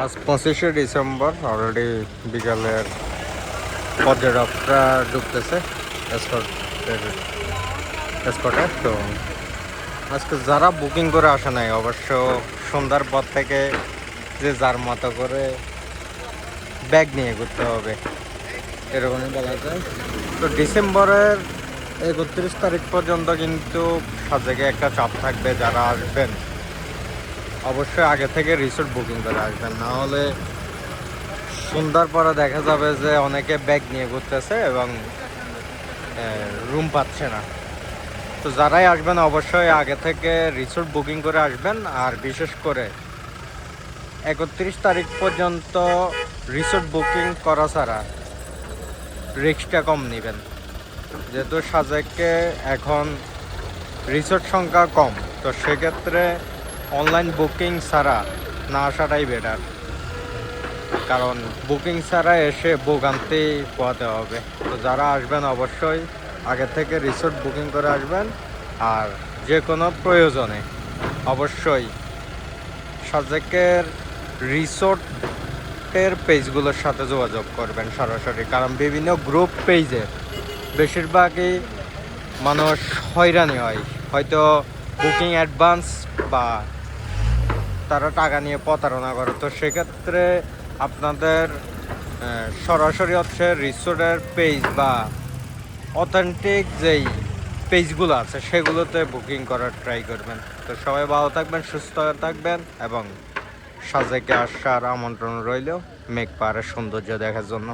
আজ 25শে December, already বিকালের পর্যটকরা ঢুকতেছে এসকর্টে। তো আজকে যারা বুকিং করে আসে নাই, অবশ্য সন্ধ্যার পর থেকে যে যার মতো করে ব্যাগ নিয়ে ঘুরতে হবে, এরকমই বলা যায়। তো ডিসেম্বরের 31 তারিখ পর্যন্ত কিন্তু সাজেকে একটা চাপ থাকবে। যারা আসবেন অবশ্যই আগে থেকে রিসোর্ট বুকিং করে আসবেন, না হলে সন্ধ্যার পরে দেখা যাবে যে অনেকে ব্যাগ নিয়ে ঘুরতেছে এবং রুম পাচ্ছে না। তো যারাই আসবেন অবশ্যই আগে থেকে রিসোর্ট বুকিং করে আসবেন। আর বিশেষ করে 31 তারিখ পর্যন্ত রিসোর্ট বুকিং করা ছাড়া রিস্কটা কম নেবেন, যেহেতু সাজেকে এখন রিসোর্ট সংখ্যা কম। তো সেক্ষেত্রে অনলাইন বুকিং ছাড়া না আসাটাই বেটার, কারণ বুকিং ছাড়া এসে ভোগান্তি পোহাতে হবে। তো যারা আসবেন অবশ্যই আগে থেকে রিসোর্ট বুকিং করে আসবেন। আর যে কোনো প্রয়োজনে অবশ্যই সাজেকের রিসোর্টের পেজগুলোর সাথে যোগাযোগ করবেন সরাসরি, কারণ বিভিন্ন গ্রুপ পেজে বেশিরভাগই মানুষ হয়রানি হয়, হয়তো বুকিং অ্যাডভান্স বা তারা টাকা নিয়ে প্রতারণা করে। তো সেক্ষেত্রে আপনাদের সরাসরি হচ্ছে রিসোর্টের পেজ বা অথেন্টিক যেই পেজগুলো আছে সেগুলোতে বুকিং করার ট্রাই করবেন। তো সবাই ভালো থাকবেন, সুস্থ থাকবেন এবং সাজেকে আসার আমন্ত্রণ রইল মেঘ পাহাড়ের সৌন্দর্য দেখার জন্য।